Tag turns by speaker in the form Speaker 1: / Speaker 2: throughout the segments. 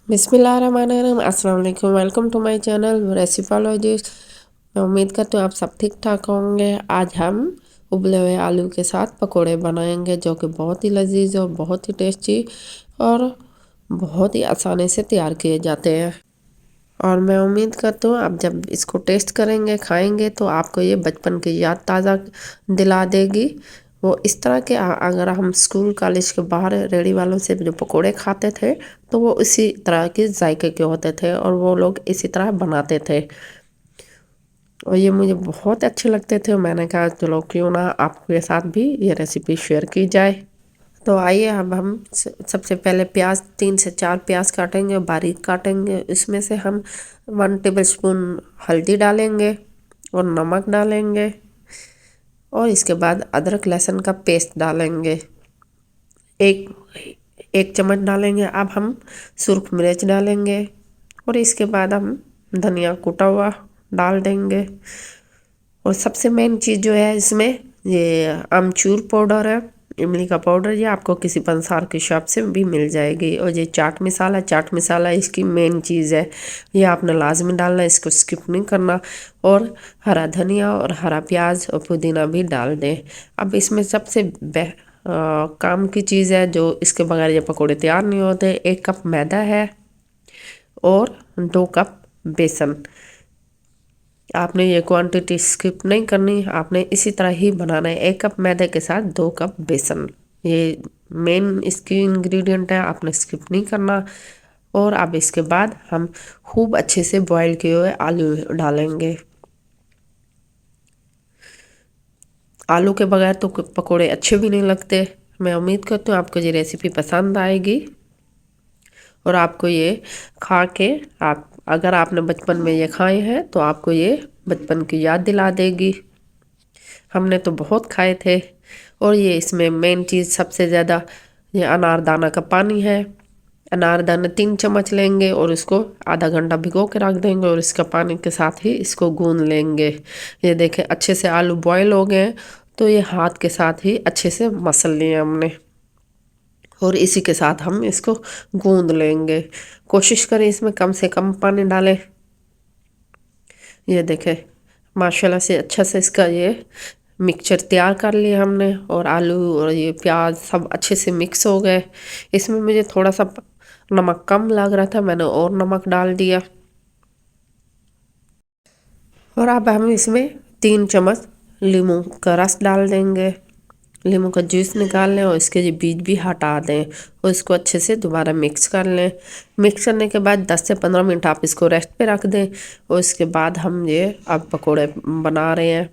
Speaker 1: बिस्मिल्लाहिर्रहमानिर्रहीम, अस्सलाम वालेकुम। Welcome to my channel recipologist. मैं उम्मीद करती हूँ आप सब ठीक ठाक होंगे। आज हम उबले हुए आलू के साथ पकोड़े बनाएंगे जो कि बहुत ही लजीज और बहुत ही टेस्टी और बहुत ही आसानी से तैयार किए जाते हैं। और मैं उम्मीद करती हूँ आप जब इसको टेस्ट करेंगे खाएंगे तो आपको ये बचपन की याद ताज़ा दिला देगी। वो इस तरह के अगर हम स्कूल कॉलेज के बाहर रेडी वालों से जो पकोड़े खाते थे तो वो इसी तरह के जायके के होते थे और वो लोग इसी तरह बनाते थे और ये मुझे बहुत अच्छे लगते थे। मैंने कहा चलो क्यों ना आपके साथ भी ये रेसिपी शेयर की जाए। तो आइए अब हम सबसे पहले प्याज 3 से 4 प्याज काटेंगे, बारीक काटेंगे। इसमें से हम 1 टेबल स्पून हल्दी डालेंगे और नमक डालेंगे और इसके बाद अदरक लहसुन का पेस्ट डालेंगे। एक एक चम्मच डालेंगे। अब हम सुर्ख मिर्च डालेंगे और इसके बाद हम धनिया कूटा हुआ डाल देंगे। और सबसे मेन चीज़ जो है इसमें ये आमचूर पाउडर है, इमली का पाउडर। ये आपको किसी पंसार की शॉप से भी मिल जाएगी। और ये चाट मसाला इसकी मेन चीज़ है, ये आपने लाजमी डालना, इसको स्किप नहीं करना। और हरा धनिया और हरा प्याज और पुदीना भी डाल दें। अब इसमें सबसे काम की चीज़ है जो इसके बगैर ये पकोड़े तैयार नहीं होते। 1 कप मैदा है और 2 कप बेसन। आपने ये क्वांटिटी स्किप नहीं करनी, आपने इसी तरह ही बनाना है। 1 कप मैदे के साथ 2 कप बेसन, ये मेन इसकी इंग्रेडिएंट है, आपने स्किप नहीं करना। और अब इसके बाद हम खूब अच्छे से बॉईल किए हुए आलू डालेंगे। आलू के बगैर तो पकोड़े अच्छे भी नहीं लगते। मैं उम्मीद करती हूँ आपको ये रेसिपी पसंद आएगी और आपको ये खा के आप अगर आपने बचपन में ये खाए हैं तो आपको ये बचपन की याद दिला देगी। हमने तो बहुत खाए थे। और ये इसमें मेन चीज़ सबसे ज़्यादा ये अनारदाना का पानी है। अनारदाना 3 चम्मच लेंगे और इसको आधा घंटा भिगो के रख देंगे और इसका पानी के साथ ही इसको गूंद लेंगे। ये देखें अच्छे से आलू बॉयल हो गए तो ये हाथ के साथ ही अच्छे से मसल लिए हमने और इसी के साथ हम इसको गूंद लेंगे। कोशिश करें इसमें कम से कम पानी डालें। ये देखें माशाल्लाह से अच्छा से इसका ये मिक्सचर तैयार कर लिया हमने और आलू और ये प्याज सब अच्छे से मिक्स हो गए। इसमें मुझे थोड़ा सा नमक कम लग रहा था, मैंने और नमक डाल दिया। और अब हम इसमें 3 चम्मच लीमू का रस डाल देंगे। लीमू का जूस निकाल लें और इसके जो बीज भी हटा दें और इसको अच्छे से दोबारा मिक्स कर लें। मिक्स करने के बाद 10 से 15 मिनट आप इसको रेस्ट पे रख दें और इसके बाद हम ये अब पकोड़े बना रहे हैं।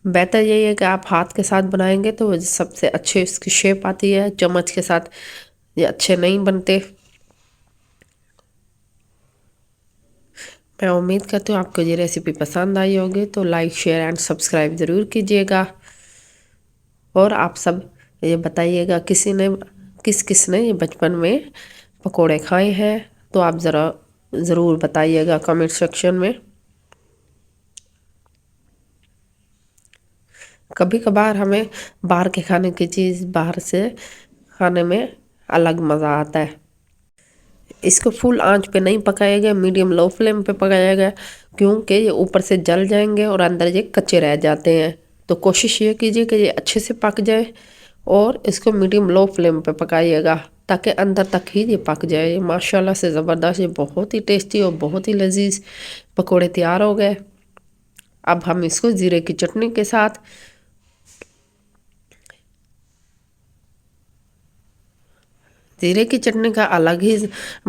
Speaker 1: बेहतर यही है कि आप हाथ के साथ बनाएंगे तो सबसे अच्छे इसकी शेप आती है, चम्मच के साथ ये अच्छे नहीं बनते। मैं उम्मीद करती हूँ आपको ये रेसिपी पसंद आई होगी, तो लाइक शेयर एंड सब्सक्राइब ज़रूर कीजिएगा। और आप सब ये बताइएगा किस किस ने ये बचपन में पकोड़े खाए हैं, तो आप ज़रूर बताइएगा कमेंट सेक्शन में। कभी कभार हमें बाहर के खाने की चीज़ बाहर से खाने में अलग मज़ा आता है। इसको फुल आंच पे नहीं पकाएगा, मीडियम लो फ्लेम पे पकाएगा, क्योंकि ये ऊपर से जल जाएंगे और अंदर ये कच्चे रह जाते हैं। तो कोशिश ये कीजिए कि ये अच्छे से पक जाए और इसको मीडियम लो फ्लेम पे पकाइएगा ताकि अंदर तक ही ये पक जाए। ये माशाल्लाह से ज़बरदस्त, ये बहुत ही टेस्टी और बहुत ही लजीज पकोड़े तैयार हो गए। अब हम इसको ज़ीरे की चटनी के साथ जीरे की चटनी का अलग ही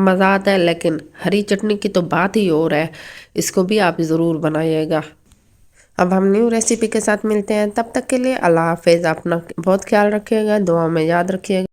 Speaker 1: मज़ा आता है, लेकिन हरी चटनी की तो बात ही और है। इसको भी आप ज़रूर बनाइएगा। अब हम न्यू रेसिपी के साथ मिलते हैं, तब तक के लिए अल्लाह हाफिज़। अपना बहुत ख्याल रखिएगा, दुआ में याद रखिएगा।